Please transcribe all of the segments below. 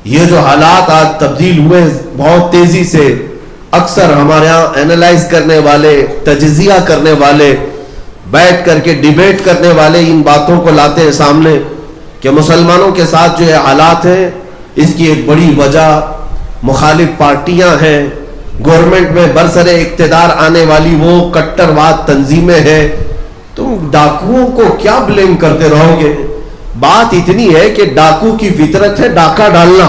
یہ جو حالات آج تبدیل ہوئے بہت تیزی سے، اکثر ہمارے یہاں اینالائز کرنے والے، تجزیہ کرنے والے، بیٹھ کر کے ڈیبیٹ کرنے والے ان باتوں کو لاتے ہیں سامنے کہ مسلمانوں کے ساتھ جو یہ حالات ہیں اس کی ایک بڑی وجہ مخالف پارٹیاں ہیں، گورنمنٹ میں برسر اقتدار آنے والی وہ کٹرواد تنظیمیں ہیں۔ تم ڈاکوؤں کو کیا بلیم کرتے رہو گے؟ بات اتنی ہے کہ ڈاکو کی فطرت ہے ڈاکہ ڈالنا۔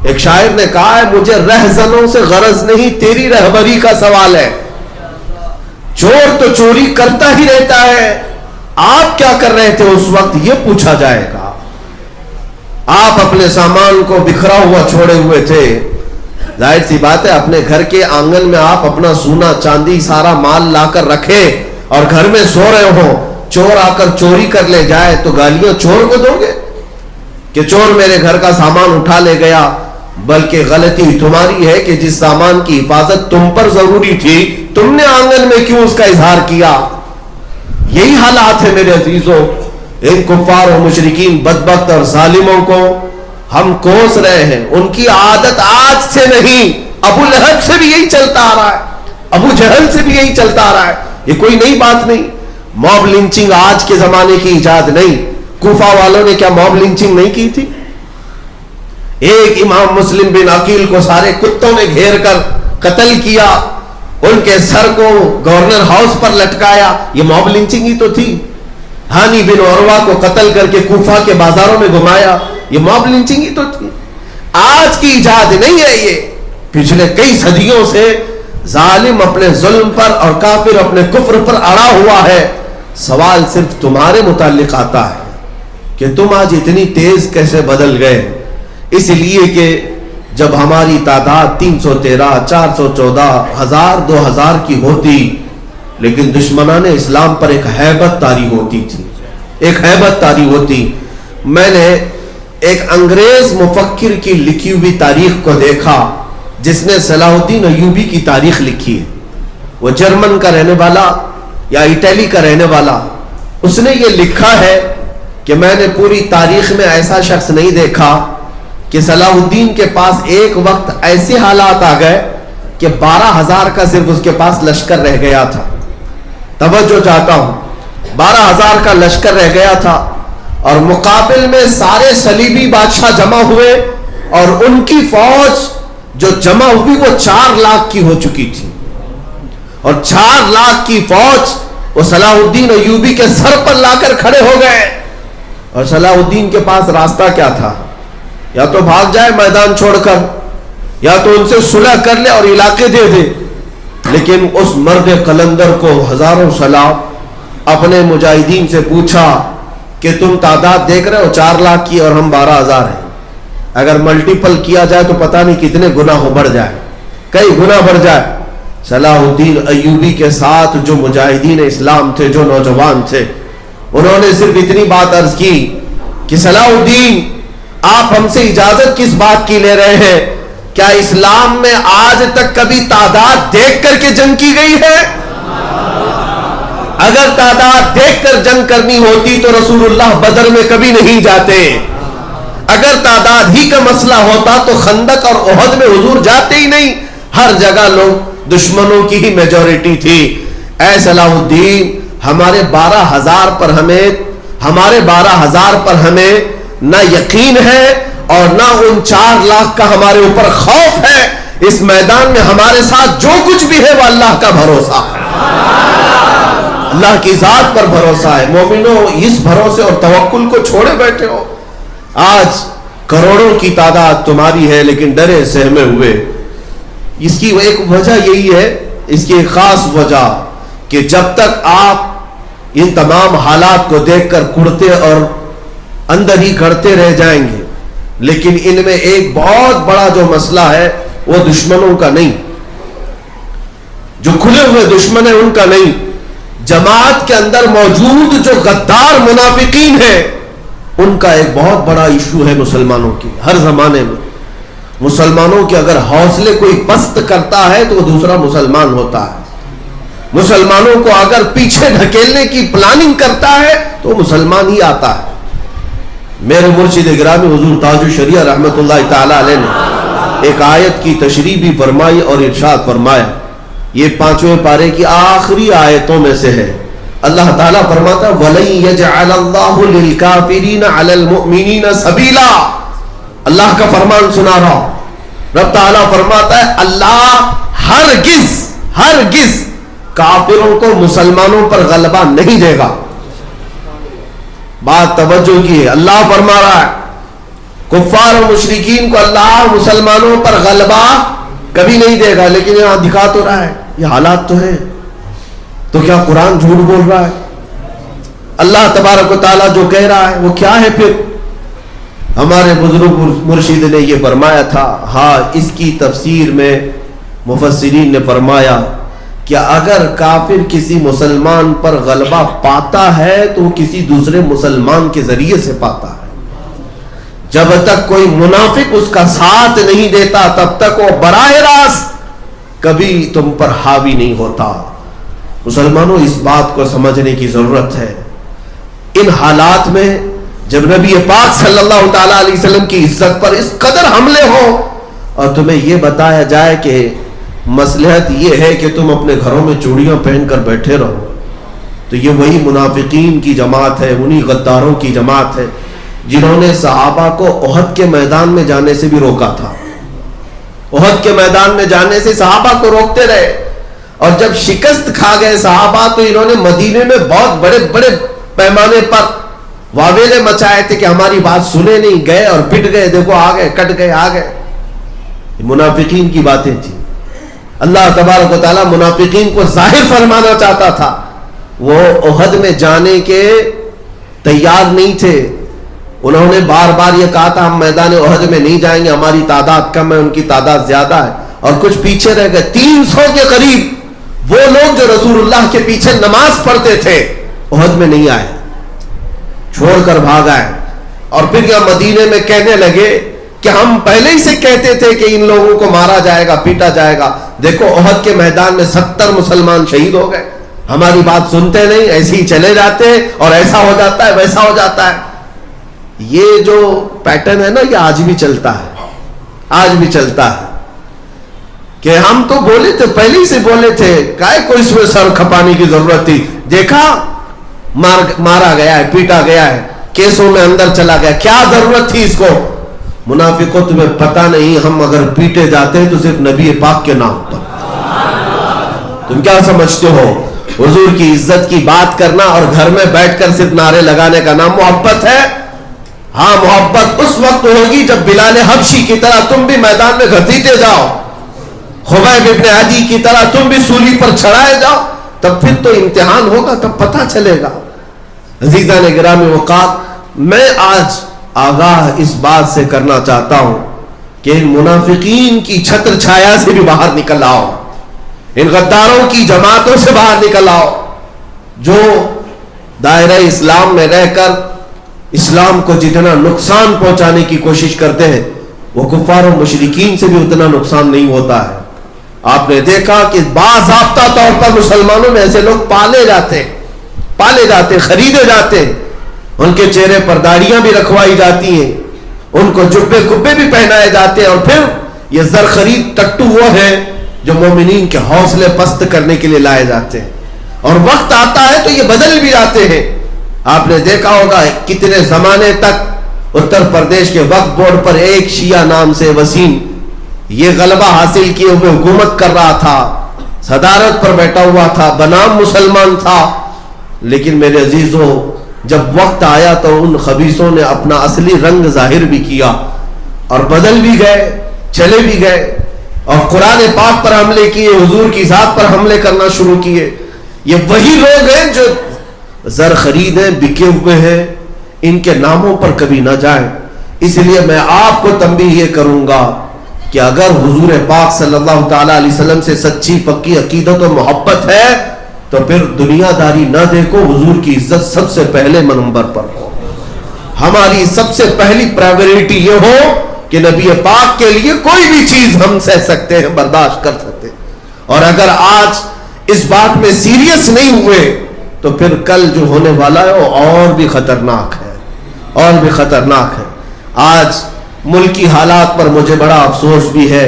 ایک شاعر نے کہا ہے مجھے رہزنوں سے غرض نہیں، تیری رہبری کا سوال ہے۔ چور تو چوری کرتا ہی رہتا ہے، آپ کیا کر رہے تھے اس وقت یہ پوچھا جائے گا۔ آپ اپنے سامان کو بکھرا ہوا چھوڑے ہوئے تھے، ظاہر سی بات ہے اپنے گھر کے آنگن میں آپ اپنا سونا چاندی سارا مال لا کر رکھے اور گھر میں سو رہے ہو، چور آ کر چوری کر لے جائے تو گالیاں چور کو دو گے کہ چور میرے گھر کا سامان اٹھا لے گیا؟ بلکہ غلطی تمہاری ہے کہ جس سامان کی حفاظت تم پر ضروری تھی تم نے آنگن میں کیوں اس کا اظہار کیا؟ یہی حالات ہے میرے عزیزوں۔ ان کفار و مشرکین بدبخت اور ظالموں کو ہم کوس رہے ہیں، ان کی عادت آج سے نہیں، ابو لہب سے بھی یہی چلتا آ رہا ہے، ابو جہل سے بھی یہی چلتا آ رہا ہے، یہ کوئی نئی بات نہیں۔ موب لنچنگ آج کے زمانے کی ایجاد نہیں، کوفہ والوں نے کیا موب لنچنگ نہیں کی تھی؟ ایک امام مسلم بن عقیل کو سارے کتوں نے گھیر کر قتل کیا، ان کے سر کو گورنر ہاؤس پر لٹکایا، یہ موب لنچنگ ہی تو تھی۔ ہانی بن عروہ کو قتل کر کے کوفہ کے بازاروں میں گھمایا، یہ موب لنچنگ ہی تو تھی۔ آج کی ایجاد نہیں ہے، یہ پچھلے کئی صدیوں سے ظالم اپنے ظلم پر اور کافر اپنے کفر پر اڑا ہوا ہے۔ سوال صرف تمہارے متعلق آتا ہے کہ تم آج اتنی تیز کیسے بدل گئے؟ اس لیے کہ جب ہماری تعداد 313، 414، 1000، 2000 کی ہوتی، لیکن دشمنان اسلام پر ایک ہیبت طاری ہوتی تھی، ایک ہیبت طاری ہوتی۔ میں نے ایک انگریز مفکر کی لکھی ہوئی تاریخ کو دیکھا جس نے صلاح الدین ایوبی کی تاریخ لکھی ہے۔ وہ جرمن کا رہنے والا یا اٹلی کا رہنے والا، اس نے یہ لکھا ہے کہ میں نے پوری تاریخ میں ایسا شخص نہیں دیکھا کہ صلاح الدین کے پاس ایک وقت ایسے حالات آ گئے کہ 12,000 کا صرف اس کے پاس لشکر رہ گیا تھا۔ توجہ چاہتا ہوں، 12,000 کا لشکر رہ گیا تھا اور مقابل میں سارے صلیبی بادشاہ جمع ہوئے اور ان کی فوج جو جمع ہوئی وہ 4 لاکھ کی ہو چکی تھی، اور 4 لاکھ کی فوج وہ صلاح الدین ایوبی کے سر پر لا کر کھڑے ہو گئے۔ اور صلاح الدین کے پاس راستہ کیا تھا؟ یا تو بھاگ جائے میدان چھوڑ کر، یا تو ان سے صلح کر لے اور علاقے دے دے۔ لیکن اس مرد قلندر کو ہزاروں سلام اپنے مجاہدین سے پوچھا کہ تم تعداد دیکھ رہے ہو 4 لاکھ کی اور ہم 12,000 ہیں، اگر ملٹیپل کیا جائے تو پتہ نہیں کتنے گنا ہو بڑھ جائے، کئی گنا بڑھ جائے۔ صلاح الدین ایوبی کے ساتھ جو مجاہدین اسلام تھے، جو نوجوان تھے، انہوں نے صرف اتنی بات عرض کی کہ صلاح الدین آپ ہم سے اجازت کس بات کی لے رہے ہیں؟ کیا اسلام میں آج تک کبھی تعداد دیکھ کر کے جنگ کی گئی ہے؟ اگر تعداد دیکھ کر جنگ کرنی ہوتی تو رسول اللہ بدر میں کبھی نہیں جاتے۔ اگر تعداد ہی کا مسئلہ ہوتا تو خندق اور احد میں حضور جاتے ہی نہیں، ہر جگہ لوگ دشمنوں کی ہی میجورٹی تھی۔ اے صلاح الدین، ہمارے 12,000 پر ہمیں نہ یقین ہے اور نہ ان 4 لاکھ کا ہمارے اوپر خوف ہے۔ اس میدان میں ہمارے ساتھ جو کچھ بھی ہے وہ اللہ کا بھروسہ ہے، اللہ کی ذات پر بھروسہ ہے۔ مومنوں، اس بھروسے اور توکل کو چھوڑے بیٹھے ہو۔ آج کروڑوں کی تعداد تمہاری ہے لیکن ڈرے سہمے ہوئے۔ اس کی ایک وجہ یہی ہے، اس کی ایک خاص وجہ کہ جب تک آپ ان تمام حالات کو دیکھ کر کڑتے اور اندر ہی گھڑتے رہ جائیں گے، لیکن ان میں ایک بہت بڑا جو مسئلہ ہے وہ دشمنوں کا نہیں، جو کھلے ہوئے دشمن ہیں ان کا نہیں، جماعت کے اندر موجود جو غدار منافقین ہیں ان کا ایک بہت بڑا ایشو ہے مسلمانوں کی۔ ہر زمانے میں مسلمانوں کے اگر حوصلے کوئی پست کرتا ہے تو وہ دوسرا مسلمان ہوتا ہے، مسلمانوں کو اگر پیچھے ڈھکیلنے کی پلاننگ کرتا ہے تو مسلمان ہی آتا ہے۔ میرے مرشد گرامی حضور تاج الشریعہ رحمت اللہ تعالی علیہ نے ایک آیت کی تشریح بھی فرمائی اور ارشاد فرمایا. یہ 5ویں پارے کی آخری آیتوں میں سے ہے. اللہ تعالیٰ فرماتا وَلَن يَجْعَلَ اللَّهُ لِلْكَافِرِينَ عَلَى الْمُؤْمِنِينَ سَبِيلًا. اللہ کا فرمان سنا رہا ہوں. رب تعالیٰ فرماتا ہے اللہ ہرگز کافروں کو مسلمانوں پر غلبہ نہیں دے گا. بات توجہ کی ہے. اللہ فرما رہا ہے کفار و مشرکین کو اللہ مسلمانوں پر غلبہ کبھی نہیں دے گا. لیکن یہاں دکھا تو رہا ہے یہ حالات تو ہے. تو کیا قرآن جھوٹ بول رہا ہے؟ اللہ تبارک و تعالیٰ جو کہہ رہا ہے وہ کیا ہے؟ پھر ہمارے بزرگ مرشد نے یہ فرمایا تھا. ہاں اس کی تفسیر میں مفسرین نے فرمایا کہ اگر کافر کسی مسلمان پر غلبہ پاتا ہے تو وہ کسی دوسرے مسلمان کے ذریعے سے پاتا ہے. جب تک کوئی منافق اس کا ساتھ نہیں دیتا تب تک وہ براہ راست کبھی تم پر حاوی نہیں ہوتا. مسلمانوں اس بات کو سمجھنے کی ضرورت ہے. ان حالات میں جب نبی پاک صلی اللہ تعالی علیہ وسلم کی عزت پر اس قدر حملے ہو اور تمہیں یہ بتایا جائے کہ مصلحت یہ ہے کہ تم اپنے گھروں میں چوڑیاں پہن کر بیٹھے رہو، تو یہ وہی منافقین کی جماعت ہے، انہی غداروں کی جماعت ہے جنہوں نے صحابہ کو احد کے میدان میں جانے سے بھی روکا تھا. احد کے میدان میں جانے سے صحابہ کو روکتے رہے اور جب شکست کھا گئے صحابہ تو انہوں نے مدینے میں بہت بڑے بڑے پیمانے پر واویلے مچائے تھے کہ ہماری بات سنے نہیں، گئے اور پٹ گئے، دیکھو آ گئے، کٹ گئے، آ گئے. منافقین کی باتیں تھی. اللہ تبارک و تعالیٰ منافقین کو ظاہر فرمانا چاہتا تھا. وہ احد میں جانے کے تیار نہیں تھے. انہوں نے بار بار یہ کہا تھا ہم میدان احد میں نہیں جائیں گے، ہماری تعداد کم ہے، ان کی تعداد زیادہ ہے، اور کچھ پیچھے رہ گئے. 300 کے قریب وہ لوگ جو رسول اللہ کے پیچھے نماز پڑھتے تھے احد میں نہیں آئے، چھوڑ کر بھاگ آئے. اور پھر یہ مدینے میں کہنے لگے کہ ہم پہلے ہی سے کہتے تھے کہ ان لوگوں کو مارا جائے گا، پیٹا جائے گا. دیکھو احد کے میدان میں 70 مسلمان شہید ہو گئے، ہماری بات سنتے نہیں، ایسے ہی چلے جاتے اور ایسا ہو جاتا ہے ویسا ہو جاتا ہے. یہ جو پیٹرن ہے نا یہ آج بھی چلتا ہے، آج بھی چلتا ہے کہ ہم تو بولے تھے، پہلے ہی سے بولے تھے، کائے کو اس میں سر کھپانے کی ضرورت تھی. دیکھا مارا گیا ہے، پیٹا گیا ہے، کیسوں میں اندر چلا گیا، کیا ضرورت تھی اس کو؟ منافقوں تمہیں پتہ نہیں ہم اگر پیٹے جاتے تو صرف نبی پاک کے نام پر. تم کیا سمجھتے ہو حضور کی عزت کی بات کرنا اور گھر میں بیٹھ کر صرف نعرے لگانے کا نام محبت ہے؟ ہاں محبت اس وقت ہوگی جب بلال حبشی کی طرح تم بھی میدان میں گھسیٹے جاؤ، خبیب ابن عدی کی طرح تم بھی سولی پر چڑھائے جاؤ، تب پھر تو امتحان ہوگا، تب پتہ چلے گا. عزیزان گرامی وقات، میں آج آگاہ اس بات سے کرنا چاہتا ہوں کہ ان منافقین کی چھتر چھایا سے بھی باہر نکل آؤ، ان غداروں کی جماعتوں سے باہر نکل آؤ جو دائرہ اسلام میں رہ کر اسلام کو جتنا نقصان پہنچانے کی کوشش کرتے ہیں وہ کفار و مشرکین سے بھی اتنا نقصان نہیں ہوتا ہے. آپ نے دیکھا کہ باضابطہ طور پر مسلمانوں میں ایسے لوگ پالے جاتے خریدے جاتے ہیں، ان کے چہرے پر داڑیاں بھی رکھوائی جاتی ہیں، ان کو جبے کبے بھی پہنائے جاتے ہیں، اور پھر یہ زر خرید ٹٹو وہ ہیں جو مومنین کے حوصلے پست کرنے کے لیے لائے جاتے ہیں، اور وقت آتا ہے تو یہ بدل بھی جاتے ہیں. آپ نے دیکھا ہوگا کتنے زمانے تک اتر پردیش کے وقف بورڈ پر ایک شیعہ نام سے وسیم یہ غلبہ حاصل کیے ہوئے حکومت کر رہا تھا، صدارت پر بیٹھا ہوا تھا، بنام مسلمان تھا. لیکن میرے عزیزوں جب وقت آیا تو ان خبیثوں نے اپنا اصلی رنگ ظاہر بھی کیا اور بدل بھی گئے، چلے بھی گئے، اور قرآن پاک پر حملے کیے، حضور کی ذات پر حملے کرنا شروع کیے. یہ وہی لوگ ہیں جو زر خرید ہیں، بکے ہوئے ہیں، ان کے ناموں پر کبھی نہ جائیں. اس لیے میں آپ کو تنبیہ یہ کروں گا کہ اگر حضور پاک صلی اللہ تعالی علیہ وسلم سے سچی پکی عقیدت و محبت ہے تو پھر دنیا داری نہ دیکھو، حضور کی عزت سب سے پہلے نمبر پر ہو. ہماری سب سے پہلی پرائیورٹی یہ ہو کہ نبی پاک کے لیے کوئی بھی چیز ہم سہ سکتے ہیں، برداشت کر سکتے ہیں. اور اگر آج اس بات میں سیریس نہیں ہوئے تو پھر کل جو ہونے والا ہے وہ اور بھی خطرناک ہے، اور بھی خطرناک ہے. آج ملک کی حالات پر مجھے بڑا افسوس بھی ہے.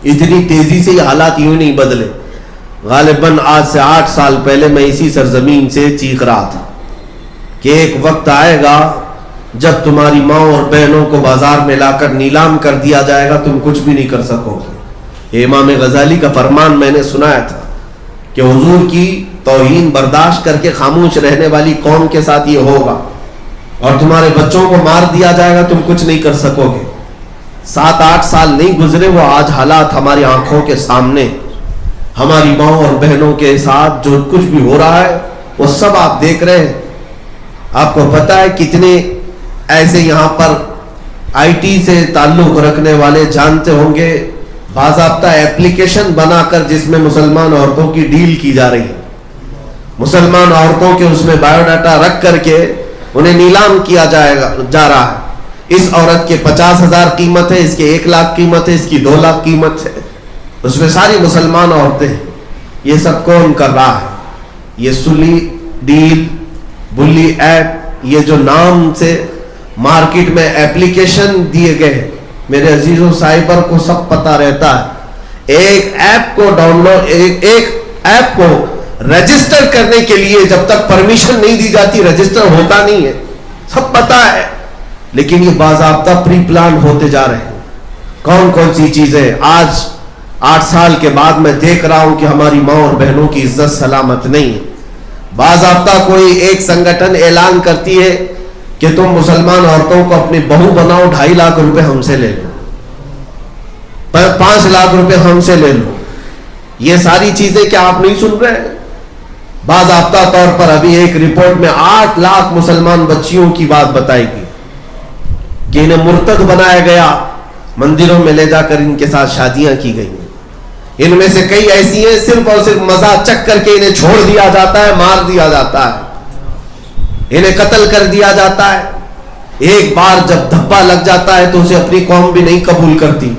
اتنی تیزی سے یہ حالات یوں نہیں بدلے. غالباً آج سے 8 سال پہلے میں اسی سرزمین سے چیخ رہا تھا کہ ایک وقت آئے گا جب تمہاری ماں اور بہنوں کو بازار میں لا کر نیلام کر دیا جائے گا, تم کچھ بھی نہیں کر سکو گے. یہ امام غزالی کا فرمان میں نے سنایا تھا کہ حضور کی توہین برداشت کر کے خاموش رہنے والی قوم کے ساتھ یہ ہوگا, اور تمہارے بچوں کو مار دیا جائے گا, تم کچھ نہیں کر سکو گے. 7-8 سال نہیں گزرے, وہ آج حالات ہماری آنکھوں کے سامنے, ہماری ماں اور بہنوں کے ساتھ جو کچھ بھی ہو رہا ہے وہ سب آپ دیکھ رہے ہیں. آپ کو پتا ہے کتنے ایسے یہاں پر آئی ٹی سے تعلق رکھنے والے جانتے ہوں گے باضابطہ ایپلیکیشن بنا کر جس میں مسلمان عورتوں کی ڈیل کی جا رہی ہے, مسلمان عورتوں کے اس میں بایو ڈاٹا رکھ کر کے انہیں نیلام کیا جا رہا ہے. اس عورت کے 50,000 قیمت ہے, اس کے 1 لاکھ قیمت ہے, اس کی 2 لاکھ قیمت ہے, اس میں ساری مسلمان عورتیں ہیں. یہ سب کون کر رہا ہے؟ یہ سلی ڈیل بلی ایپ, یہ جو نام سے مارکیٹ میں ایپلیکیشن دیے گئے ہیں, میرے عزیزوں سائبر کو سب پتا رہتا ہے. ایک ایپ کو ڈاؤن لوڈ, ایک ایپ کو رجسٹر کرنے کے لیے جب تک پرمیشن نہیں دی جاتی رجسٹر ہوتا نہیں ہے, سب پتا ہے. لیکن یہ باضابطہ پری پلان ہوتے جا رہے ہیں. کون کون سی چیزیں آج 8 سال کے بعد میں دیکھ رہا ہوں کہ ہماری ماں اور بہنوں کی عزت سلامت نہیں ہے. باضابطہ کوئی ایک سنگٹھن اعلان کرتی ہے کہ تم مسلمان عورتوں کو اپنی بہو بناؤ, 2.5 لاکھ روپے ہم سے لے لو, 5 لاکھ روپے ہم سے لے لو. یہ ساری چیزیں کیا آپ نہیں سن رہے ہیں؟ باضابطہ طور پر ابھی ایک رپورٹ میں 8 لاکھ مسلمان بچیوں کی بات بتائی گئی کہ انہیں مرتد بنایا گیا, مندروں میں لے جا کر ان کے ساتھ شادیاں کی گئی. ان میں سے کئی ایسی ہیں صرف اور صرف مزہ چک کر کے انہیں چھوڑ دیا جاتا ہے, مار دیا جاتا ہے, انہیں قتل کر دیا جاتا ہے. ایک بار جب دھبا لگ جاتا ہے تو اسے اپنی قوم بھی نہیں قبول کرتی.